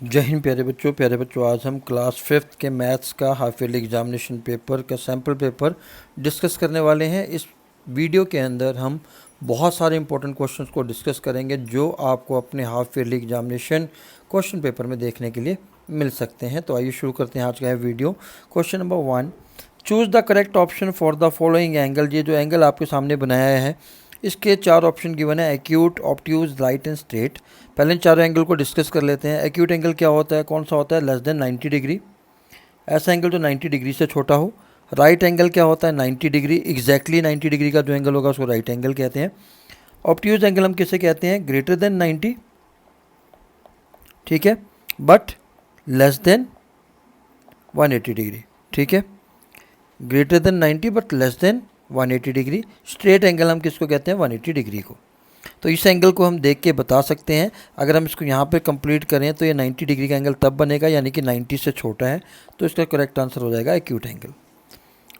जय हिंद प्यारे बच्चों आज हम क्लास 5th के मैथ्स का हाफ ईयरली एग्जामिनेशन पेपर का सैम्पल पेपर डिस्कस करने वाले हैं। इस वीडियो के अंदर हम बहुत सारे इंपॉर्टेंट क्वेश्चंस को डिस्कस करेंगे जो आपको अपने half yearly examination question paper में देखने के लिए मिल सकते हैं। तो आइए शुरू करते हैं आज का video. Question number 1, choose the correct option for the following angle. ये जो एंगल आपके सामने बनाया है इसके 4 ऑप्शन गिवन है, acute, obtuse, right and straight. पहले इन चारों एंगल को डिस्कस कर लेते हैं। एक्यूट एंगल क्या होता है, कौन सा होता है, लेस देन 90 डिग्री, ऐसा एंगल जो 90 डिग्री से छोटा हो। राइट एंगल क्या होता है, 90 डिग्री, एग्जैक्टली 90 डिग्री का जो एंगल होगा उसको राइट एंगल कहते हैं। ऑब्ट्यूज एंगल हम किसे कहते हैं, ग्रेटर देन 90, ठीक है, बट लेस देन 180 डिग्री, ठीक है, greater than 90 but less than 180 degree. Straight angle हम किसको कहते हैं, 180 डिग्री को। तो इस एंगल को हम देख के बता सकते हैं। अगर हम इसको यहाँ पे कंप्लीट करें तो ये 90 डिग्री का एंगल तब बनेगा यानी कि 90 से छोटा है, तो इसका करेक्ट आंसर हो जाएगा acute angle.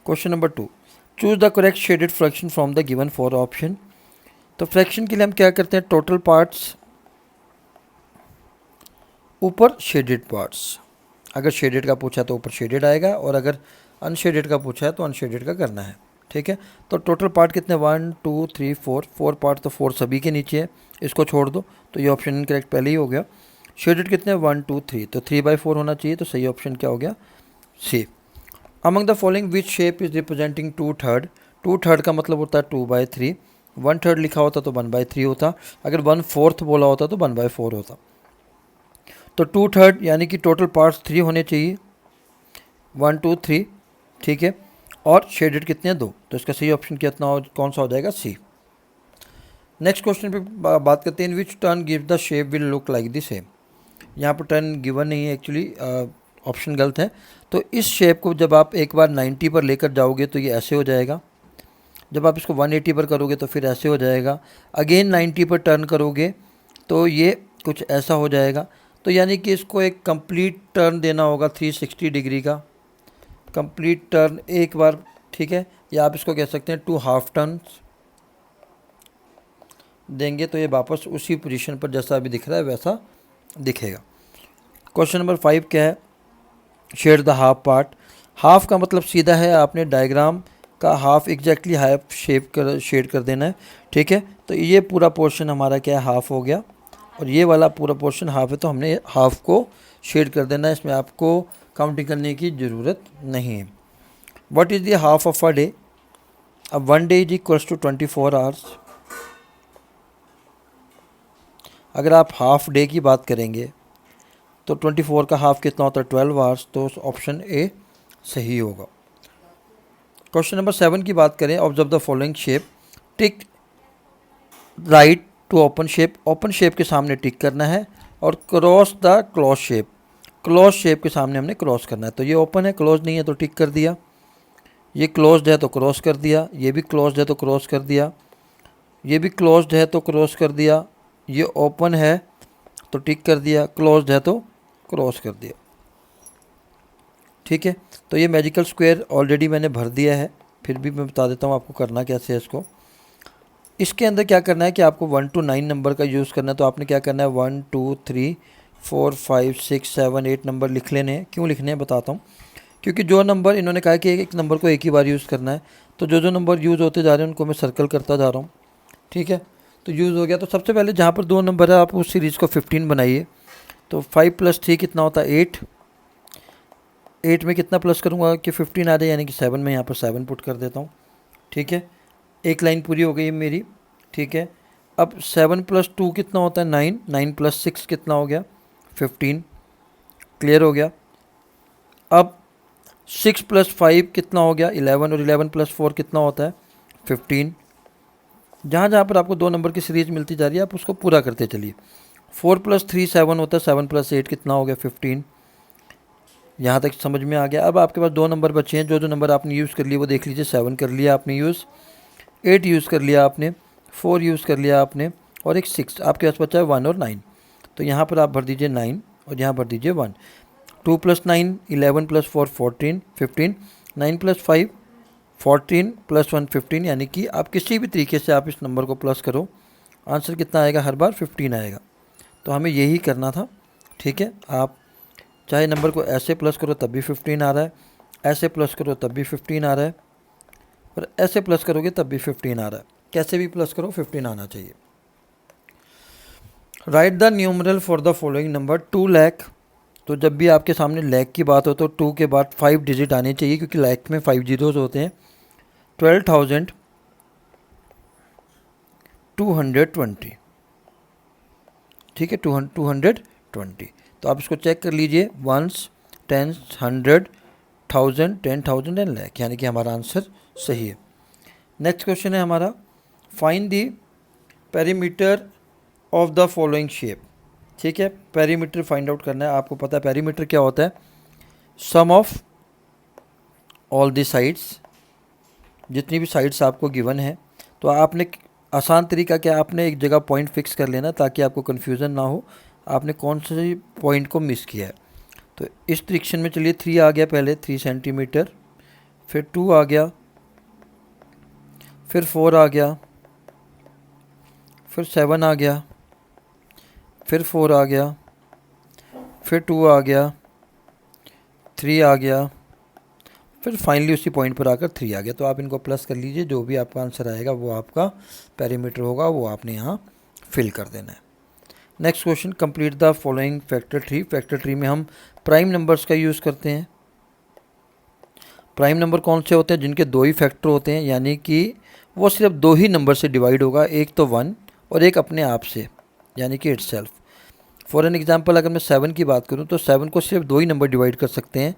Question number 2, choose the correct shaded fraction from the given 4 option. तो फ्रैक्शन के लिए हम क्या करते हैं, टोटल पार्ट्स ऊपर शेडेड पार्ट्स। अगर शेडेड का पूछा तो ऊपर शेडेड आएगा और अगर अनशेडेड का पूछा है तो अनशेडेड का करना है, ठीक है। तो टोटल पार्ट कितने, 1 2 3 4 पार्ट, तो 4 सभी के नीचे है, इसको छोड़ दो तो ये ऑप्शन इनकरेक्ट पहले ही हो गया। शेडेड कितने, 1 2 3, तो 3/4 होना चाहिए, तो सही ऑप्शन क्या हो गया, C. Among the following which shape is representing 2/3। 2/3 का मतलब होता है 2/3। 1/3 लिखा होता तो 1/3 होता, अगर 1/4 बोला होता तो 1/4 होता। तो 2/3 यानी कि टोटल पार्ट्स 3 होने चाहिए, 1 2 3, ठीक है, और शेडेड कितने हैं, 2, तो इसका सही ऑप्शन कितना हो, कौन सा हो जाएगा, सी। नेक्स्ट क्वेश्चन पे बात करते हैं, विच turn give the shape will look like the same. यहाँ पर टर्न गिवन नहीं है, एक्चुअली ऑप्शन गलत है। तो इस शेप को जब आप एक बार 90 पर लेकर जाओगे तो ये ऐसे हो जाएगा, जब आप इसको 180 पर करोगे तो फिर ऐसे हो जाएगा, अगेन 90 पर टर्न करोगे तो ये कुछ ऐसा हो जाएगा। तो यानी कि इसको एक कंप्लीट टर्न देना होगा 360 डिग्री का, कंप्लीट टर्न एक बार, ठीक है, या आप इसको कह सकते हैं 2 हाफ टर्न्स देंगे तो ये वापस उसी पोजीशन पर जैसा अभी दिख रहा है वैसा दिखेगा। क्वेश्चन नंबर 5 क्या है, shade the half part. Half का मतलब सीधा है, आपने डायग्राम का हाफ एग्जैक्टली हाफ शेड कर देना है, ठीक है। तो ये पूरा पोर्शन हमारा क्या है, हाफ हो गया, और ये वाला पूरा पोर्शन हाफ है, तो हमने हाफ को शेड कर देना है, इसमें आपको काउंटिंग करने की ज़रूरत नहीं है। What is the half of a day. अब 1 day is equals to 24 hours. अगर आप हाफ डे की बात करेंगे तो 24 का हाफ कितना होता है, 12 आवर्स, तो ऑप्शन ए सही होगा। क्वेश्चन नंबर 7 की बात करें, observe the following shape, tick right to open shape. Open shape के सामने टिक करना है और cross the close shape, close shape के सामने हमने क्रॉस करना है। तो ये ओपन है, क्लोज नहीं है तो टिक कर दिया, ये क्लोज्ड है तो क्रॉस कर दिया, ये भी क्लोज्ड है तो क्रॉस कर दिया, ये भी क्लोज्ड है तो क्रॉस कर दिया, ये ओपन है तो टिक कर दिया, क्लोज्ड है तो क्रॉस कर दिया, ठीक है। तो ये मैजिकल स्क्वायर ऑलरेडी मैंने भर दिया है, फिर भी मैं बता देता हूँ आपको करना कैसे है इसको। इसके अंदर क्या करना है कि आपको 1 to 9 नंबर का यूज़ करना है। तो आपने क्या करना है, 1 2 3 4 5 6 7 8 नंबर लिख लेने हैं। क्यों लिखने हैं बताता हूँ, क्योंकि जो नंबर इन्होंने कहा कि एक नंबर को एक ही बार यूज़ करना है, तो जो नंबर यूज़ होते जा रहे हैं उनको मैं सर्कल करता जा रहा हूँ, ठीक है। तो यूज़ हो गया, तो सबसे पहले जहाँ पर 2 नंबर है आप उस सीरीज़ को 15 बनाइए। तो 5 + 3 कितना होता है, 8। 8 में कितना प्लस करूँगा कि 15 आ जाए, यानी कि 7 में यहाँ पर 7 पुट कर देता हूँ, ठीक है। एक लाइन पूरी हो गई मेरी, ठीक है। अब 7 + 2 कितना होता है, 9। 9 + 6 कितना हो गया, 15, क्लियर हो गया। अब 6 + 5 कितना हो गया, 11, और 11 + 4 कितना होता है, 15। जहाँ जहाँ पर आपको 2 नंबर की सीरीज मिलती जा रही है आप उसको पूरा करते चलिए। 4 + 3 7 होता है, 7 + 8 कितना हो गया, 15। यहाँ तक समझ में आ गया। अब आपके पास 2 नंबर बचे हैं, जो नंबर आपने यूज़ कर लिए वो देख लीजिए। 7 कर लिया आपने यूज़, 8 यूज़ कर लिया आपने, 4 यूज़ कर लिया आपने, और एक 6 आपके पास बचा है, 1 और 9। तो यहाँ पर आप भर दीजिए 9 और यहाँ भर दीजिए 1। 2 + 9 11 + 4 14 15, 9 + 5 14 + 1 15, यानी कि आप किसी भी तरीके से आप इस नंबर को प्लस करो, आंसर कितना आएगा, हर बार 15 आएगा। तो हमें यही करना था, ठीक है, आप चाहे नंबर को ऐसे प्लस करो तब भी 15 आ रहा है, ऐसे प्लस करो तब भी 15 आ रहा है, और ऐसे प्लस करोगे तब भी 15 आ रहा है। कैसे भी प्लस करो 15 आना चाहिए। Right the numeral for the following number 2 lakh. तो जब भी आपके सामने लाख की बात हो तो 2 के बाद 5 डिजिट आने चाहिए, क्योंकि लाख में 5 जीरोज होते हैं। 12,220, ठीक है, 220। तो आप इसको चेक कर लीजिए, वंस, टेंस, 100, 1000, 10,000 एंड लाख, यानी कि हमारा आंसर सही है। नेक्स्ट क्वेश्चन है हमारा, find the perimeter of the following shape. ठीक है, पेरीमीटर फाइंड आउट करना है। आपको पता है पेरीमीटर क्या होता है, सम ऑफ ऑल द साइड्स, जितनी भी साइड्स आपको गिवन है। तो आपने आसान तरीका क्या, आपने एक जगह पॉइंट फिक्स कर लेना ताकि आपको कन्फ्यूज़न ना हो आपने कौन से पॉइंट को मिस किया है। तो इस ट्रिक्शन में चलिए 3 आ गया, पहले 3 सेंटीमीटर, फिर 2 आ गया, फिर 4 आ गया, फिर 7 आ गया, फिर 4 आ गया, फिर 2 आ गया, 3 आ गया, फिर फाइनली उसी पॉइंट पर आकर 3 आ गया। तो आप इनको प्लस कर लीजिए, जो भी आपका आंसर आएगा वो आपका पेरीमीटर होगा, वो आपने यहाँ फिल कर देना है। Next question, complete the following factor tree. Factor tree में हम प्राइम नंबर्स का यूज़ करते हैं। प्राइम नंबर कौन से होते हैं, जिनके 2 ही फैक्टर होते हैं, यानी कि वो सिर्फ 2 ही नंबर से डिवाइड होगा, एक तो 1 और एक अपने आप से, यानी कि इटसेल्फ। फॉर एन एग्जांपल अगर मैं 7 की बात करूं तो 7 को सिर्फ 2 ही नंबर डिवाइड कर सकते हैं,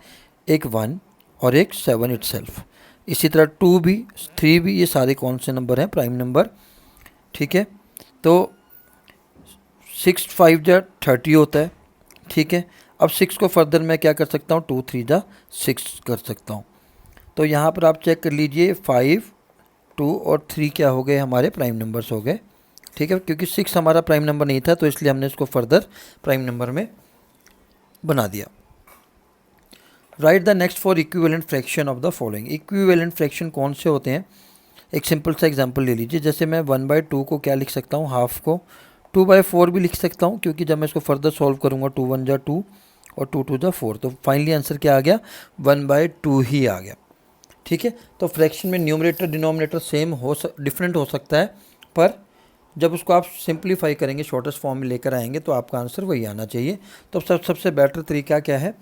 एक 1 और एक 7 इटसेल्फ। इसी तरह 2 भी, 3 भी, ये सारे कौन से नंबर हैं, प्राइम नंबर। ठीक है, तो 6 5 जा 30 होता है। ठीक है, अब 6 को फर्दर मैं क्या कर सकता हूँ, 2 3 जा 6 कर सकता हूँ। तो यहाँ पर आप चेक कर लीजिए, 5 2 और 3 क्या हो गए, हमारे प्राइम नंबर्स हो गए। ठीक है, क्योंकि 6 हमारा प्राइम नंबर नहीं था तो इसलिए हमने इसको फर्दर प्राइम नंबर में बना दिया। Right the next for equivalent fraction of the following. Equivalent fraction कौन से होते हैं, एक सिंपल सा एग्जांपल ले लीजिए। जैसे मैं 1/2 को क्या लिख सकता हूँ, हाफ को 2/4 भी लिख सकता हूँ, क्योंकि जब मैं इसको फर्दर सॉल्व करूँगा 2 1 जा 2 और 2 2 जा 4, तो फाइनली आंसर क्या आ गया, 1/2 ही आ गया। ठीक है, तो फ्रैक्शन में न्यूमरेटर डिनोमिनेटर सेम डिफरेंट हो सकता है, पर जब उसको आप सिंप्लीफाई करेंगे, शॉर्टेस्ट फॉर्म में लेकर आएंगे तो आपका आंसर वही आना चाहिए। तो सबसे बेटर तरीका क्या है,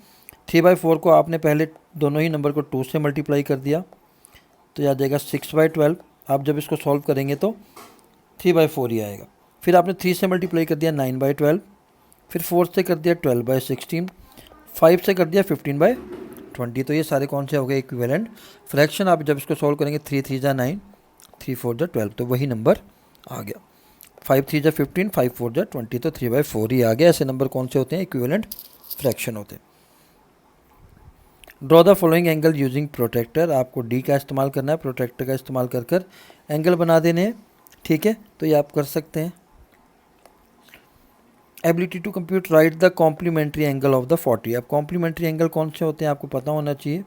3/4 को आपने पहले दोनों ही नंबर को 2 से मल्टीप्लाई कर दिया तो आ जाएगा 6/12। आप जब इसको सॉल्व करेंगे तो 3/4 ही आएगा। फिर आपने 3 से मल्टीप्लाई कर दिया 9/12, फिर 4 से कर दिया 12/16, 5 से कर दिया 15/20। तो ये सारे कौन से हो गए, इक्विवेलेंट फ्रैक्शन। आप जब इसको सॉल्व करेंगे 3 3 जा 9, 3 4 जा 12, तो वही नंबर आ गया। 5 3 जा 15, 5 4 जा 20, तो 3/4 ही आ गया। ऐसे नंबर कौन से होते हैं, इक्विवेलेंट फ्रैक्शन होते हैं। Draw the following angle using protractor. आपको डी का इस्तेमाल करना है, प्रोटेक्टर का इस्तेमाल कर कर एंगल बना देने हैं। ठीक है, तो ये आप कर सकते हैं। Ability to compute, write the complementary angle of the 40। अब कॉम्प्लीमेंट्री एंगल कौन से होते हैं आपको पता होना चाहिए।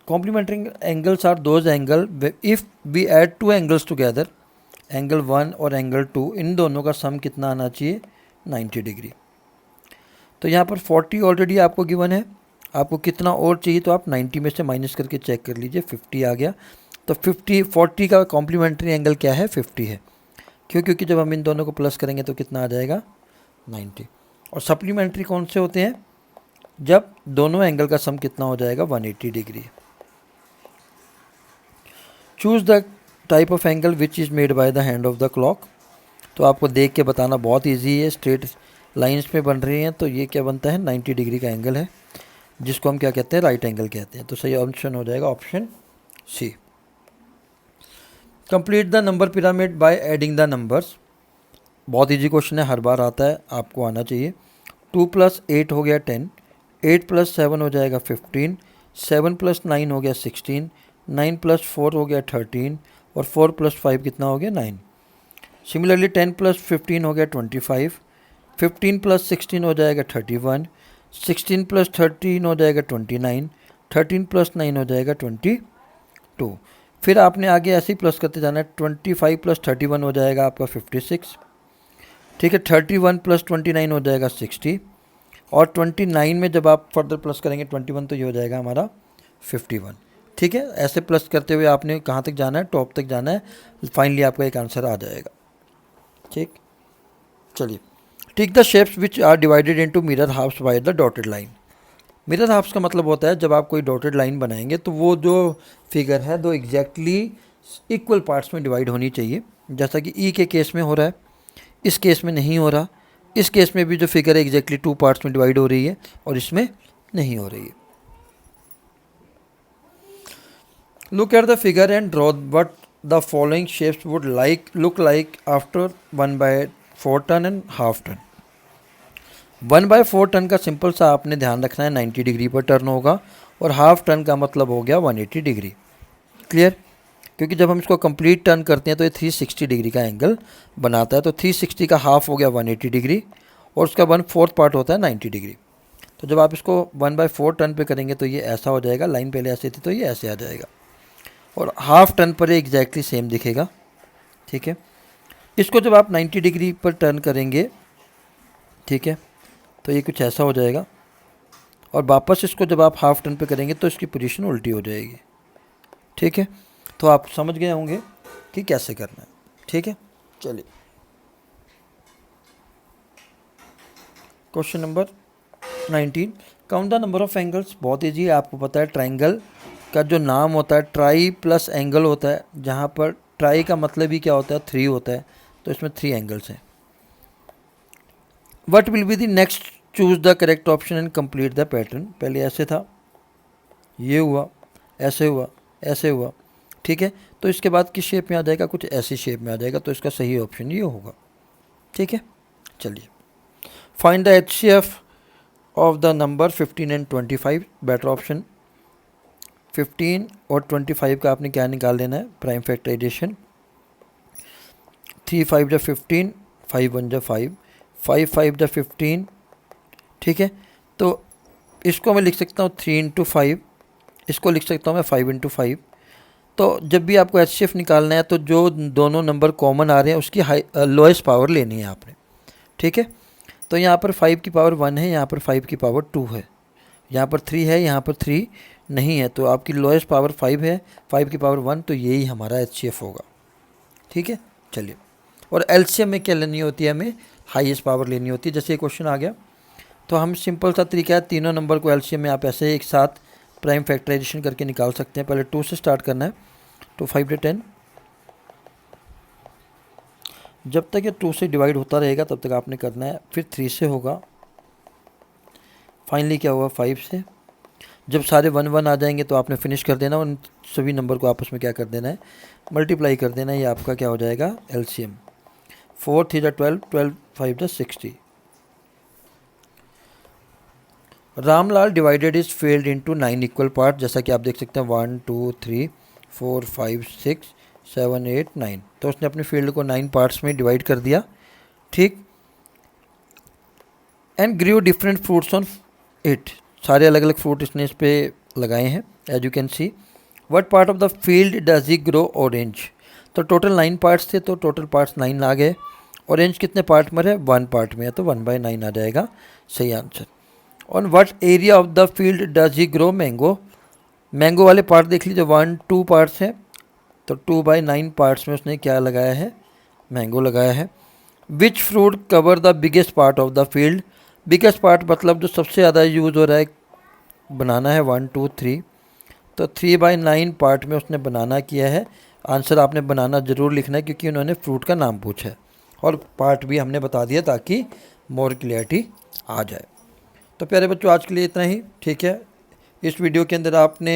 Complementary angles are those angle if we add 2 angles together, angle 1 और एंगल 2, इन दोनों का सम कितना आना चाहिए, 90 डिग्री। तो यहाँ पर 40 ऑलरेडी आपको गिवन है, आपको कितना और चाहिए, तो आप 90 में से माइनस करके चेक कर लीजिए, 50 आ गया। तो 40 का कॉम्प्लीमेंट्री एंगल क्या है, 50 है। क्यों, क्योंकि जब हम इन दोनों को प्लस करेंगे तो कितना आ जाएगा, 90। और सप्लीमेंट्री कौन से होते हैं, जब दोनों एंगल का सम कितना हो जाएगा, 180 degree. Choose the type of angle which is made by the hand of the clock. तो आपको देख के बताना बहुत ईजी है, स्ट्रेट लाइंस में बन रही हैं, तो ये क्या बनता है, 90 डिग्री का एंगल है, जिसको हम क्या कहते हैं, राइट एंगल कहते हैं। तो सही ऑप्शन हो जाएगा option C. Complete the number pyramid by adding the numbers. बहुत इजी क्वेश्चन है, हर बार आता है, आपको आना चाहिए। 2 + 8 हो गया 10, 8 + 7 हो जाएगा 15, 7 + 9 हो गया 16, 9 + 4 हो गया 13, और 4 + 5 कितना हो गया, 9। सिमिलरली 10 + 15 हो गया 25, 15 + 16 हो जाएगा 31, 16 + 13 हो जाएगा 29, 13 + 9 हो जाएगा 22। फिर आपने आगे ऐसे ही प्लस करते जाना है, 25 + 31 हो जाएगा आपका 56, ठीक है। 31 प्लस 29 हो जाएगा 60, और 29 में जब आप फर्दर प्लस करेंगे 21 तो ये हो जाएगा हमारा 51। ठीक है, ऐसे प्लस करते हुए आपने कहाँ तक जाना है, टॉप तक जाना है, फाइनली आपका एक आंसर आ जाएगा। ठीक, चलिए। Tick the shapes which are divided into mirror halves by the dotted line. Mirror halves का मतलब होता है जब आप कोई डॉटेड लाइन बनाएंगे तो वो जो फिगर है दो एग्जैक्टली इक्वल पार्ट्स में डिवाइड होनी चाहिए, जैसा कि ई के केस में हो रहा है, इस केस में नहीं हो रहा। इस केस में भी जो फिगर है एग्जैक्टली 2 पार्ट्स में डिवाइड हो रही है और इसमें नहीं हो रही है। Look at the figure and draw what the following shapes would look like after 1/4 turn and half turn. 1/4 turn का सिंपल सा आपने ध्यान रखना है 90 डिग्री पर टर्न होगा, और हाफ टन का मतलब हो गया 180 डिग्री। क्लियर? क्योंकि जब हम इसको कंप्लीट टर्न करते हैं तो ये 360 डिग्री का एंगल बनाता है, तो 360 का हाफ हो गया 180 डिग्री, और उसका 1/4 पार्ट होता है 90 डिग्री। तो जब आप इसको 1/4 टन पे करेंगे तो ये ऐसा हो जाएगा, लाइन पहले ऐसे थी तो ये ऐसे आ जाएगा, और हाफ टन पर ये एग्जैक्टली सेम दिखेगा। ठीक है, इसको जब आप 90 डिग्री पर टर्न करेंगे, ठीक है, तो ये कुछ ऐसा हो जाएगा, और वापस इसको जब आप हाफ टर्न पे करेंगे तो इसकी पोजीशन उल्टी हो जाएगी। ठीक है, तो आप समझ गए होंगे कि कैसे करना है। ठीक है, चलिए question number 19, count the number of angles. बहुत ईजी है, आपको पता है ट्राइंगल का जो नाम होता है ट्राई प्लस एंगल होता है, जहाँ पर ट्राई का मतलब ही क्या होता है, 3 होता है, तो इसमें 3 एंगल्स हैं। What will be the next, choose the correct option and complete the pattern. पहले ऐसे था, ये हुआ, ऐसे हुआ, ऐसे हुआ। ठीक है, तो इसके बाद किस शेप में आ जाएगा, कुछ ऐसी शेप में आ जाएगा, तो इसका सही ऑप्शन ये होगा। ठीक है, चलिए। Find the HCF of the number 15 and 25। Better option 15 और 25 का आपने क्या निकाल लेना है, प्राइम फैक्टराइजेशन। 3 5 जा 15, 5 1 जा 5, 5 5 जा 15। ठीक है, तो इसको मैं लिख सकता हूँ 3 इंटू 5, इसको लिख सकता हूँ मैं 5 इंटू 5। तो जब भी आपको HCF निकालना है तो जो दोनों नंबर कॉमन आ रहे हैं उसकी लोएस्ट पावर लेनी है आपने। ठीक है, तो यहाँ पर 5 की पावर 1 है, यहाँ पर 5 की पावर 2 है, यहाँ पर 3 है, यहाँ पर 3 नहीं है, तो आपकी लोएस्ट पावर 5 है, 5 की पावर 1, तो यही हमारा HCF होगा। ठीक है, चलिए। और LCM में क्या लेनी होती है, हमें हाईएस्ट पावर लेनी होती है। जैसे ये क्वेश्चन आ गया तो हम सिंपल सा तरीका है, तीनों नंबर को LCM में आप ऐसे एक साथ प्राइम फैक्टराइजेशन करके निकाल सकते हैं। पहले 2 से स्टार्ट करना है, 2 5 10, जब तक ये 2 से डिवाइड होता रहेगा तब तक आपने करना है, फिर 3 से होगा, फाइनली क्या हुआ 5 से। जब सारे 1 1 आ जाएंगे तो आपने फिनिश कर देना, उन सभी नंबर को आपस में क्या कर देना है, मल्टीप्लाई कर देना है, ये आपका क्या हो जाएगा LCM। 4 3 जा 12, 12 5 जा 60। Ramlal divided is failed into 9 equal part. जैसा कि आप देख सकते हैं 1 2 3 4 5 6 7 8 9, तो उसने अपने फील्ड को 9 पार्ट्स में डिवाइड कर दिया। ठीक, and grew different fruits on it. सारे अलग अलग फ्रूट इसने इस पर लगाए हैं, as you can see. What part of the field does he grow orange. तो टोटल 9 पार्ट्स थे, तो टोटल पार्ट्स 9 आ गए। ऑरेंज कितने पार्ट में है, 1 पार्ट में है, तो 1/9 आ जाएगा सही answer. On what area of the field does he grow mango. Mango वाले पार्ट देख लीजिए, 1 2 पार्ट्स हैं, तो 2/9 पार्ट्स में उसने क्या लगाया है, मैंगो लगाया है। Which fruit cover the biggest part of the field. Biggest part मतलब जो सबसे ज़्यादा यूज़ हो रहा है, बनाना है 1 2 3, तो 3/9 पार्ट में उसने बनाना किया है। आंसर आपने बनाना ज़रूर लिखना है क्योंकि उन्होंने फ्रूट का नाम पूछा है, और पार्ट भी हमने बता दिया ताकि मोर क्लियरिटी आ जाए। तो प्यारे बच्चों, आज के लिए इतना ही। ठीक है, इस वीडियो के अंदर आपने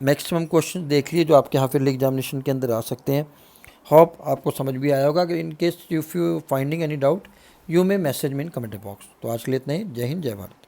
मैक्सिमम क्वेश्चन देख लिए जो आपके हाफिज़ एग्जामिनेशन के अंदर आ सकते हैं। होप आपको समझ भी आया होगा। अगर in case if you finding any doubt you may message me in comment box. तो आज के लिए इतना ही। जय हिंद, जय भारत।